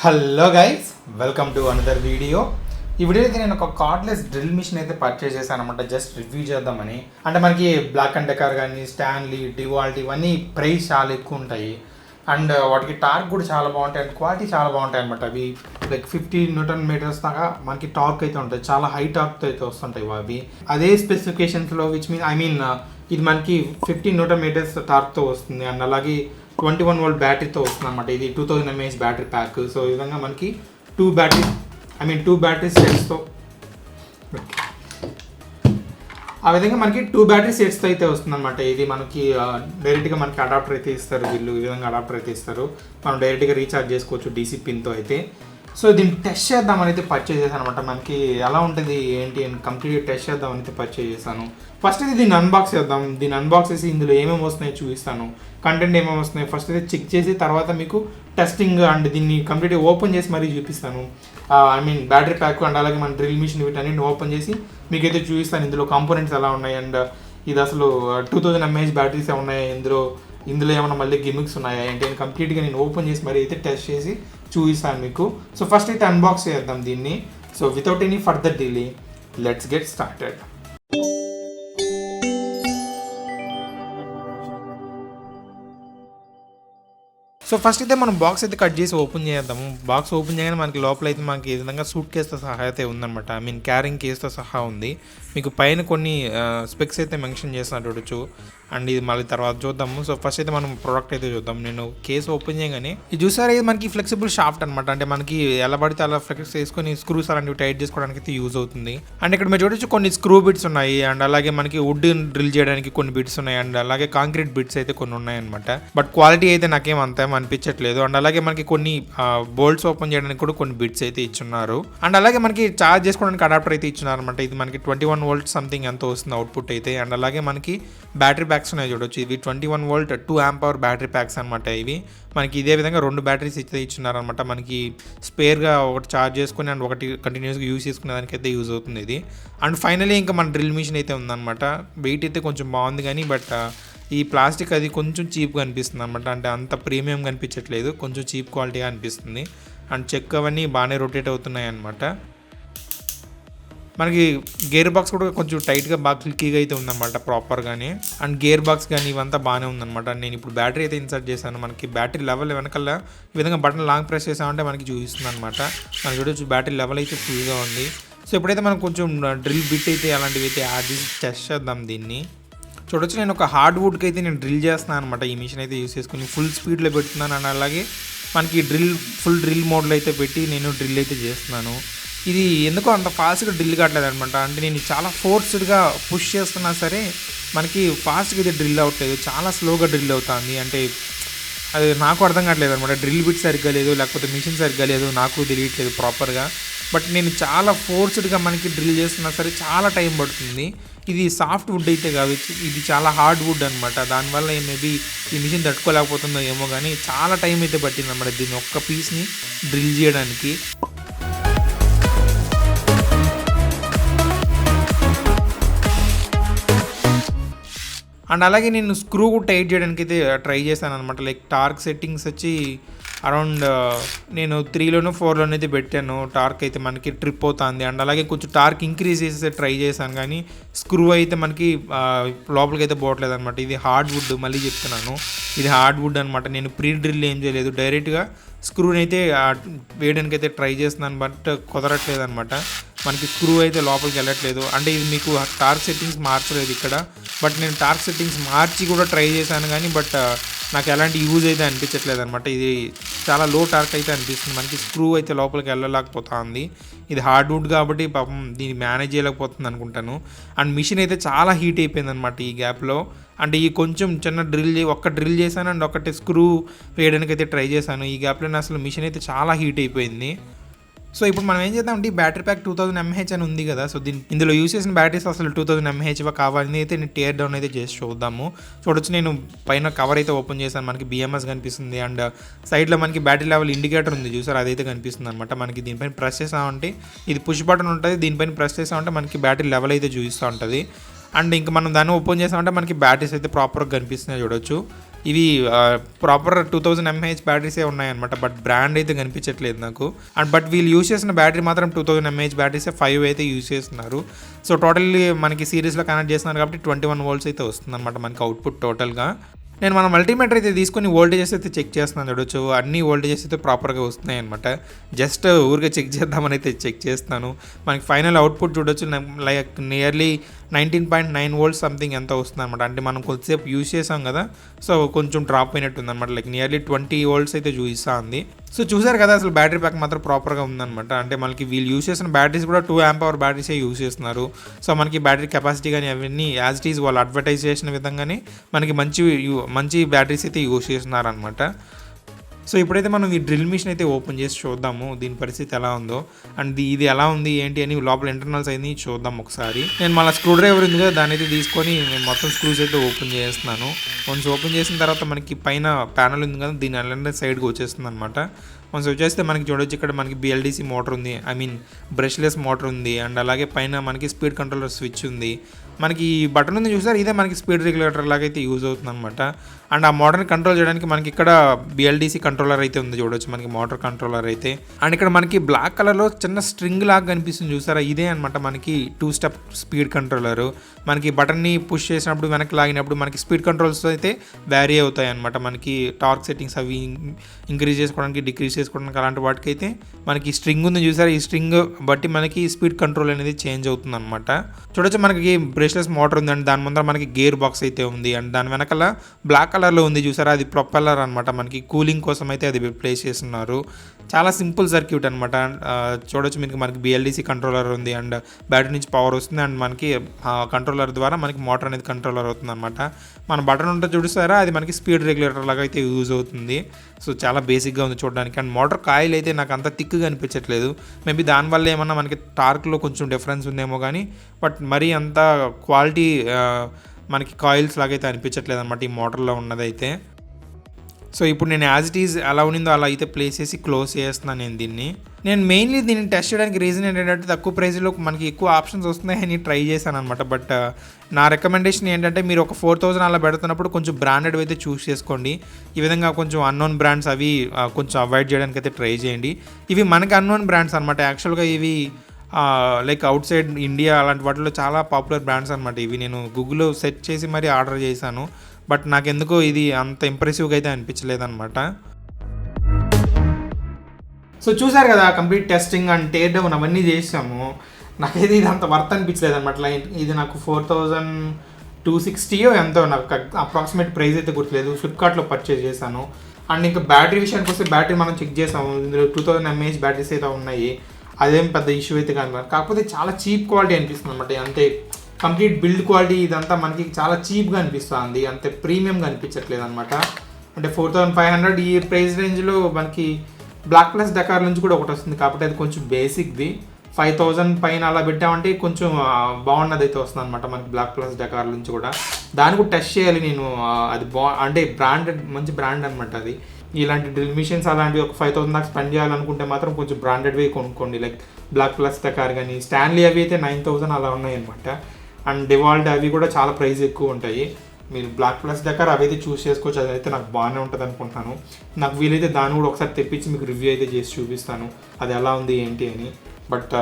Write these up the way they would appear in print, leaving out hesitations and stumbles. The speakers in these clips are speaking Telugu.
Hello guys, welcome to another video. ఈ వీడియో అయితే నేను ఒక కార్డ్లెస్ డ్రిల్ మిషన్ అయితే పర్చేస్ చేశాను అనమాట. జస్ట్ రివ్యూ చేద్దామని. అంటే మనకి బ్లాక్ అండ్ డెకర్ కానీ స్టాన్లీ, డివాల్ట్ ఇవన్నీ ప్రైస్ చాలా ఎక్కువ ఉంటాయి. అండ్ వాటికి టార్క్ కూడా చాలా బాగుంటాయి అండ్ క్వాలిటీ చాలా బాగుంటాయి అనమాట. అవి లైక్ 50 న్యూటన్ మీటర్స్ దాకా మనకి టార్క్ అయితే ఉంటాయి. చాలా హై టార్క్తో అయితే వస్తుంటాయి అవి. అదే స్పెసిఫికేషన్స్లో ఇది మనకి 15 న్యూటన్ మీటర్స్ టార్క్తో వస్తుంది. అండ్ అలాగే 21 వోల్ట్ బ్యాటరీతో వస్తుంది అనమాట. ఇది 2000 mAh బ్యాటరీ ప్యాక్. సో ఈ విధంగా మనకి టూ బ్యాటరీ సెట్స్తో ఆ విధంగా మనకి 2 బ్యాటరీ సెట్స్తో అయితే వస్తుంది అనమాట. ఇది మనకి డైరెక్ట్గా మనకి అడాప్టర్ అయితే ఇస్తారు. వీళ్ళు ఈ విధంగా అడాప్టర్ అయితే ఇస్తారు. మనం డైరెక్ట్గా రీఛార్జ్ చేసుకోవచ్చు డీసీ పిన్తో అయితే. సో దీన్ని టెస్ట్ చేద్దామని అయితే పర్చేజ్ చేశాను అనమాట. మనకి ఎలా ఉంటుంది ఏంటి అని కంప్లీట్గా టెస్ట్ చేద్దామని అయితే పర్చేజ్ చేశాను. ఫస్ట్ అయితే దీన్ని అన్బాక్స్ చేద్దాం. దీన్ని అన్బాక్స్ చేసి ఇందులో ఏమేమి వస్తున్నాయో చూపిస్తాను, కంటెంట్ ఏమేమి వస్తున్నాయి ఫస్ట్ అయితే చెక్ చేసి తర్వాత మీకు టెస్టింగ్ అండ్ దీన్ని కంప్లీట్గా ఓపెన్ చేసి మరీ చూపిస్తాను. బ్యాటరీ ప్యాక్ అండ్ అలాగే మన డ్రిల్ మిషన్ వీటన్నిటిని ఓపెన్ చేసి మీకైతే చూపిస్తాను ఇందులో కాంపోనెంట్స్ ఎలా ఉన్నాయి. అండ్ ఇది అసలు 2000 mAh బ్యాటరీస్ ఉన్నాయి ఇందులో ఏమైనా మళ్ళీ గిమిక్స్ ఉన్నాయా ఏంటి అని కంప్లీట్గా నేను ఓపెన్ చేసి మరి అయితే టెస్ట్ చేసి చూపిస్తాను మీకు. సో ఫస్ట్ అయితే అన్బాక్స్ చేద్దాం దీన్ని. So without any further delay let's get started. So first అయితే మనం బాక్స్ అయితే కట్ చేసి ఓపెన్ చేద్దాము. బాక్స్ ఓపెన్ చేయగానే మనకి లోపల అయితే మనకి ఈ విధంగా సూట్ కేస్తో సహా అయితే ఉందన్నమాట. క్యారింగ్ కేస్తో సహా ఉంది. మీకు పైన కొన్ని స్పెక్స్ అయితే మెన్షన్ చేస్తున్నారు చూడొచ్చు. అండ్ ఇది మళ్ళీ తర్వాత చూద్దాము. సో ఫస్ట్ అయితే మనం ప్రోడక్ట్ అయితే చూద్దాం. నేను కేసు ఓపెన్ చేయగానే ఇది చూసారా, ఇది మనకి ఫ్లెక్సిబుల్ షాఫ్ట్ అనమాట. అంటే మనకి ఎలా పడితే అలా ఫ్లెక్స్ చేసుకొని స్క్రూస్ అలాంటివి టైట్ చేసుకోవడానికి అయితే యూజ్ అవుతుంది. అండ్ ఇక్కడ మీరు చూడొచ్చు కొన్ని స్క్రూ బిట్స్ ఉన్నాయి. అండ్ అలాగే మనకి వుడ్ డ్రిల్ చేయడానికి కొన్ని బిట్స్ ఉన్నాయి. అండ్ అలాగే కాంక్రీట్ బిట్స్ అయితే కొన్ని ఉన్నాయి అనమాట. బట్ క్వాలిటీ అయితే నాకేం అంత అనిపించట్లేదు. అండ్ అలాగే మనకి కొన్ని బోల్ట్స్ ఓపెన్ చేయడానికి కూడా కొన్ని బిట్స్ అయితే ఇచ్చున్నారు. అండ్ అలాగే మనకి చార్జ్ చేసుకోవడానికి అడాప్టర్ అయితే ఇచ్చున్నారు అనమాట. ఇది మనకి 21 వోల్ట్ సంథింగ్ ఎంతో వస్తుంది అవుట్పుట్ అయితే. అండ్ అలాగే మనకి బ్యాటరీ ప్యాక్స్ ఉన్నాయి చూడొచ్చు. ఇవి 21 volt 2 amp hour battery packs అనమాట. ఇవి మనకి ఇదే విధంగా 2 బ్యాటరీస్ అయితే ఇచ్చున్నారనమాట. మనకి స్పేర్గా ఒకటి చార్జ్ చేసుకుని అండ్ ఒకటి కంటిన్యూస్గా యూజ్ చేసుకునే దానికైతే యూజ్ అవుతుంది ఇది. అండ్ ఫైనలీ ఇంకా మన డ్రిల్ మిషన్ అయితే ఉందన్నమాట. వెయిట్ అయితే కొంచెం బాగుంది కానీ బట్ ఈ ప్లాస్టిక్ అది కొంచెం చీప్గా అనిపిస్తుంది అనమాట. అంటే అంత ప్రీమియంగా అనిపించట్లేదు, కొంచెం చీప్ క్వాలిటీగా అనిపిస్తుంది. అండ్ చెక్ అవన్నీ బాగానే రొటేట్ అవుతున్నాయి అనమాట. మనకి గేర్ బాక్స్ కూడా కొంచెం టైట్గా బాగా క్లిక్కీగా అయితే ఉందన్నమాట ప్రాపర్గానే. అండ్ గేర్ బాక్స్ కానీ ఇవంతా బాగానే ఉందన్నమాట. నేను ఇప్పుడు బ్యాటరీ అయితే ఇన్సర్ట్ చేశాను. మనకి బ్యాటరీ లెవెల్ వెనకాల ఈ విధంగా బటన్ లాంగ్ ప్రెస్ చేసామంటే మనకి చూపిస్తుంది అనమాట. మనకి చూడొచ్చు బ్యాటరీ లెవెల్ అయితే ఫుల్గా ఉంది. సో ఇప్పుడైతే మనం కొంచెం డ్రిల్ బిట్ అయితే అలాంటివి అయితే యాడ్ చేసి టెస్ట్ చేద్దాం దీన్ని. చూడొచ్చు నేను ఒక హార్డ్ వుడ్కి అయితే నేను డ్రిల్ చేస్తున్నాను అనమాట. ఈ మిషన్ అయితే యూస్ చేసుకుని ఫుల్ స్పీడ్లో పెడుతున్నాను. అండ్ అలాగే మనకి ఫుల్ డ్రిల్ మోడ్లో అయితే పెట్టి నేను డ్రిల్ అయితే చేస్తున్నాను. ఇది ఎందుకో అంత ఫాస్ట్గా డ్రిల్ కావట్లేదు అనమాట. అంటే నేను చాలా ఫోర్స్డ్గా పుష్ చేస్తున్నా సరే మనకి ఫాస్ట్గా అయితే డ్రిల్ అవ్వట్లేదు, చాలా స్లోగా డ్రిల్ అవుతుంది. అంటే అది నాకు అర్థం కావట్లేదు అనమాట. డ్రిల్ బిట్ సరిగ్గా లేదు, లేకపోతే మిషన్ సరిగ్గా లేదు, నాకు తెలియట్లేదు ప్రాపర్గా. బట్ నేను చాలా ఫోర్స్డ్గా మనకి డ్రిల్ చేస్తున్నా సరే చాలా టైం పడుతుంది. ఇది సాఫ్ట్ వుడ్ అయితే కాదు, ఇది చాలా హార్డ్ వుడ్ అనమాట. దానివల్ల మేబీ ఈ మిషన్ తట్టుకోలేకపోతుందో ఏమో కానీ చాలా టైం అయితే పట్టింది అనమాట దీన్ని ఒక్క పీస్ని డ్రిల్ చేయడానికి. అండ్ అలాగే నేను స్క్రూ కూడా టైట్ చేయడానికి అయితే ట్రై చేశాను అనమాట. లైక్ టార్క్ సెట్టింగ్స్ వచ్చి అరౌండ్ నేను 3లోనో 4లోనో అయితే పెట్టాను. టార్క్ అయితే మనకి ట్రిప్ అవుతుంది. అండ్ అలాగే కొంచెం టార్క్ ఇంక్రీజ్ చేసి ట్రై చేశాను కానీ స్క్రూ అయితే మనకి లోపలికి అయితే పోవట్లేదు అనమాట. ఇది హార్డ్ వుడ్, మళ్ళీ చెప్తున్నాను ఇది హార్డ్ వుడ్ అనమాట. నేను ప్రీ డ్రిల్ ఏం చేయలేదు, డైరెక్ట్గా స్క్రూని అయితే వేయడానికి అయితే ట్రై చేస్తున్నాను. బట్ కుదరట్లేదు అనమాట. మనకి స్క్రూ అయితే లోపలికి వెళ్ళట్లేదు. అంటే ఇది మీకు టార్క్ సెట్టింగ్స్ మార్చలేదు ఇక్కడ. బట్ నేను టార్క్ సెట్టింగ్స్ మార్చి కూడా ట్రై చేశాను కానీ బట్ నాకు ఎలాంటి యూజ్ అయితే అనిపించట్లేదు అనమాట. ఇది చాలా లో టార్క్ అయితే అనిపిస్తుంది. మనకి స్క్రూ అయితే లోపలికి వెళ్ళలేకపోతుంది. ఇది హార్డ్ వుడ్ కాబట్టి పాపం దీన్ని మేనేజ్ చేయలేకపోతుంది అనుకుంటాను. అండ్ మిషన్ అయితే చాలా హీట్ అయిపోయింది అనమాట ఈ గ్యాప్లో. అంటే ఈ కొంచెం చిన్న ఒక్క డ్రిల్ చేశాను అండ్ ఒకటి స్క్రూ వేయడానికి అయితే ట్రై చేశాను. ఈ గ్యాప్లో అసలు మిషన్ అయితే చాలా హీట్ అయిపోయింది. సో ఇప్పుడు మనం ఏం చేద్దాం అంటే ఈ బ్యాటరీ ప్యాక్ 2000 mAh అని ఉంది కదా. సో ఇందులో యూస్ చేసిన బ్యాటరీస్ అసలు 2000 mAh కావాలని అయితే నేను టేర్ డౌన్ అయితే చేసి చూద్దాము. చూడొచ్చు నేను పైన కవర్ అయితే ఓపెన్ చేశాను. మనకి BMS కనిపిస్తుంది. అండ్ సైడ్లో మనకి బ్యాటరీ లెవెల్ ఇండికేటర్ ఉంది చూసారు, అదైతే కనిపిస్తుంది అనమాట. మనకి దీనిపైన ప్రెస్ చేసామంటే ఇది పుష్ బటన్ ఉంటుంది, దీనిపైన ప్రెస్ చేసామంటే మనకి బ్యాటరీ లెవెల్ అయితే చూపిస్తూ ఉంటుంది. అండ్ ఇంకా మనం దాన్ని ఓపెన్ చేసామంటే మనకి బ్యాటరీస్ అయితే ప్రాపర్గా కనిపిస్తున్నాయి చూడొచ్చు. ఇవి ప్రాపర్ 2000 mAh బ్యాటరీసే ఉన్నాయన్నమాట. బట్ బ్రాండ్ అయితే కనిపించట్లేదు నాకు. అండ్ బట్ వీళ్ళు యూస్ చేసిన బ్యాటరీ మాత్రం 2000 mAh బ్యాటరీసే 5 అయితే యూస్ చేస్తున్నారు. సో టోటల్లీ మనకి సిరీస్లో కనెక్ట్ చేస్తున్నారు కాబట్టి 21 volts అయితే వస్తుందన్నమాట మనకి అవుట్పుట్ టోటల్గా. నేను మన మల్టీమీటర్ అయితే తీసుకొని వోల్టేజెస్ అయితే చెక్ చేస్తున్నాను. చూడొచ్చు అన్ని వోల్టేజెస్ అయితే ప్రాపర్గా వస్తున్నాయి అనమాట. జస్ట్ ఊరికే చెక్ చేద్దామని అయితే చెక్ చేస్తాను. మనకి ఫైనల్ అవుట్పుట్ చూడొచ్చు లైక్ నియర్లీ 19.9 volts సంథింగ్ ఎంత వస్తుంది అనమాట. అంటే మనం కొద్దిసేపు యూజ్ చేసాం కదా, సో కొంచెం డ్రాప్ అయినట్టుంది అనమాట. లైక్ నియర్లీ 20 volts అయితే చూపిస్తూ ఉంది. సో చూసారు కదా, అసలు బ్యాటరీ ప్యాక్ మాత్రం ప్రాపర్గా ఉందన్నమాట. అంటే మనకి వీళ్ళు యూజ్ చేసిన బ్యాటరీస్ కూడా 2 amp hour బ్యాటరీసే యూజ్ చేస్తున్నారు. సో మనకి బ్యాటరీ కెపాసిటీ కానీ అవన్నీ యాజ్ ఇట్ ఈజ్ వాళ్ళు అడ్వర్టైజ్ చేసిన విధంగానే మనకి మంచి బ్యాటరీస్ అయితే యూజ్ చేస్తున్నారు అనమాట. సో ఇప్పుడైతే మనం ఈ డ్రిల్ మిషన్ అయితే ఓపెన్ చేసి చూద్దాము దీని పరిస్థితి ఎలా ఉందో. అండ్ ఇది ఎలా ఉంది ఏంటి అని లోపల ఇంటర్నల్స్ అయితే చూద్దాం ఒకసారి. నేను మళ్ళీ స్క్రూ డ్రైవర్ ఉంది కదా, దాన్ని అయితే తీసుకొని నేను మొత్తం స్క్రూస్ అయితే ఓపెన్ చేస్తున్నాను. వన్స్ ఓపెన్ చేసిన తర్వాత మనకి పైన ప్యానల్ ఉంది కదా, దీని అలాంటి సైడ్కి వచ్చేస్తుంది అనమాట. వన్స్ వచ్చేస్తే మనకి చూడొచ్చు ఇక్కడ మనకి BLDC మోటార్ ఉంది, ఐ మీన్ బ్రష్లెస్ మోటార్ ఉంది. అండ్ అలాగే పైన మనకి స్పీడ్ కంట్రోలర్ స్విచ్ ఉంది. మనకి ఈ బటన్ ఉంది చూసారు, ఇదే మనకి స్పీడ్ రెగ్యులేటర్ లాగా అయితే యూజ్ అవుతుంది అనమాట. అండ్ ఆ మోటార్ని కంట్రోల్ చేయడానికి మనకి ఇక్కడ BLDC కంట్రోలర్ అయితే ఉంది చూడొచ్చు, మనకి మోటార్ కంట్రోలర్ అయితే. అండ్ ఇక్కడ మనకి బ్లాక్ కలర్లో చిన్న స్ట్రింగ్ లాగా కనిపిస్తుంది చూసారా, ఇదే అనమాట మనకి 2-step స్పీడ్ కంట్రోలర్. మనకి బటన్ని పుష్ చేసినప్పుడు వెనక్కి లాగినప్పుడు మనకి స్పీడ్ కంట్రోల్స్ అయితే వ్యారీ అవుతాయి అనమాట. మనకి టార్క్ సెట్టింగ్స్ అవి ఇంక్రీజ్ చేసుకోవడానికి, డిక్రీజ్ చేసుకోవడానికి అలాంటి వాటికైతే మనకి స్ట్రింగ్ ఉంది చూసారా, ఈ స్ట్రింగ్ బట్టి మనకి స్పీడ్ కంట్రోల్ అనేది చేంజ్ అవుతుంది అనమాట. చూడొచ్చు మనకి బ్రష్లెస్ మోటార్ ఉంది. అండ్ దాని ముందర మనకి గేర్ బాక్స్ అయితే ఉంది. అండ్ దాని వెనకాల బ్లాక్ కలర్లో ఉంది చూసారా, అది ప్రొపెల్లర్ అనమాట. మనకి కూలింగ్ కోసం అయితే అది ప్లేస్ చేస్తున్నారు. చాలా సింపుల్ సర్క్యూట్ అనమాట. చూడొచ్చు మనకి BLDC కంట్రోలర్ ఉంది. అండ్ బ్యాటరీ నుంచి పవర్ వస్తుంది. అండ్ మనకి కంట్రోలర్ ద్వారా మనకి మోటార్ అనేది కంట్రోలర్ అవుతుంది అనమాట. మన బటన్ ఉంటే చూస్తారా, అది మనకి స్పీడ్ రెగ్యులేటర్ లాగా అయితే యూజ్ అవుతుంది. సో చాలా బేసిక్గా ఉంది చూడడానికి. అండ్ మోటార్ కాయిల్ అయితే నాకు అంత థిక్గా అనిపించట్లేదు. మేబీ దానివల్ల ఏమన్నా మనకి టార్క్లో కొంచెం డిఫరెన్స్ ఉందేమో కానీ, బట్ మరీ అంత క్వాలిటీ మనకి కాయిల్స్ లాగైతే అనిపించట్లేదు అనమాట ఈ మోటార్లో ఉన్నదైతే. సో ఇప్పుడు నేను యాజ్ ఇట్ ఈజ్ ఎలా ఉన్నిందో అలా అయితే ప్లేస్ చేసి క్లోజ్ చేస్తున్నాను నేను దీన్ని. నేను మెయిన్లీ దీన్ని టెస్ట్ చేయడానికి రీజన్ ఏంటంటే తక్కువ ప్రైస్లో మనకి ఎక్కువ ఆప్షన్స్ వస్తున్నాయని ట్రై చేశాను అనమాట. బట్ నా రికమెండేషన్ ఏంటంటే మీరు ఒక 4000 అలా పెడుతున్నప్పుడు కొంచెం బ్రాండెడ్ అయితే చూస్ చేసుకోండి. ఈ విధంగా కొంచెం అన్నోన్ బ్రాండ్స్ అవి కొంచెం అవాయిడ్ చేయడానికి అయితే ట్రై చేయండి. ఇవి మనకి అన్నోన్ బ్రాండ్స్ అనమాట. యాక్చువల్గా ఇవి లైక్ అవుట్ సైడ్ ఇండియా అలాంటి వాటిలో చాలా పాపులర్ బ్రాండ్స్ అనమాట. ఇవి నేను గూగుల్లో సెర్చ్ చేసి మరీ ఆర్డర్ చేశాను. బట్ నాకెందుకో ఇది అంత ఇంప్రెసివ్గా అయితే అనిపించలేదు అనమాట. సో చూసారు కదా, complete testing and tear down అవన్నీ చేసాము. నాకైతే ఇది అంత వర్త్ అనిపించలేదు అనమాట. లైక్ ఇది నాకు 4260 ఎంతో, నాకు అప్రాక్సిమేట్ ప్రైస్ అయితే గుర్తులేదు. ఫ్లిప్కార్ట్లో పర్చేజ్ చేశాను. అండ్ ఇంకా బ్యాటరీ విషయానికి వస్తే బ్యాటరీ మనం చెక్ చేసాము. ఇందులో 2000 mAh బ్యాటరీస్ అయితే ఉన్నాయి. అదేం పెద్ద ఇష్యూ అయితే కాదు. కాకపోతే చాలా చీప్ క్వాలిటీ అనిపిస్తుంది అనమాట. అంతే కంప్లీట్ బిల్డ్ క్వాలిటీ ఇదంతా మనకి చాలా చీప్గా అనిపిస్తుంది, అంతే ప్రీమియంగా అనిపించట్లేదు అనమాట. అంటే 4500 ఈ ప్రైస్ రేంజ్లో మనకి బ్లాక్ ప్లస్ డెకార్ నుంచి కూడా ఒకటి వస్తుంది. కాబట్టి అది కొంచెం బేసిక్ది. 5000 పైన అలా పెట్టామంటే కొంచెం బాగున్నది అయితే వస్తుంది అనమాట మనకి బ్లాక్ ప్లస్ డెకార్ నుంచి కూడా. దాన్ని కూడా టెస్ట్ చేయాలి నేను. అది అంటే బ్రాండెడ్, మంచి బ్రాండ్ అనమాట అది. ఇలాంటి డ్రిల్ మిషన్స్ అలాంటివి ఒక 5000 దాకా స్పెండ్ చేయాలనుకుంటే మాత్రం కొంచెం బ్రాండెడ్వి కొనుక్కోండి. లైక్ బ్లాక్ ప్లస్ డెకార్ కానీ స్టాన్లీ అవి అయితే 9000 అలా ఉన్నాయి అనమాట. అండ్ డివాల్ట్ అవి కూడా చాలా ప్రైస్ ఎక్కువ ఉంటాయి. మీరు బ్లాక్ ప్లస్ డెకార్ అవి అయితే చూస్ చేసుకోవచ్చు. అదైతే నాకు బాగానే ఉంటుంది అనుకుంటున్నాను. నాకు వీలైతే దాన్ని కూడా ఒకసారి తెప్పించి మీకు రివ్యూ అయితే చేసి చూపిస్తాను అది ఎలా ఉంది ఏంటి అని. బట్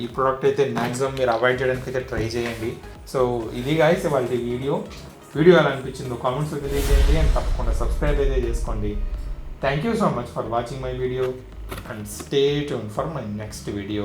ఈ ప్రోడక్ట్ అయితే మ్యాక్సిమం మీరు అవాయిడ్ చేయడానికి అయితే ట్రై చేయండి. సో ఇది గాయ్స్ వాళ్ళ వీడియో ఎలా అనిపించిందో కామెంట్స్లో తెలియజేయండి. అండ్ తప్పకుండా సబ్స్క్రైబ్ అయితే చేసుకోండి. Thank you so much for watching my video and stay tuned for my next video.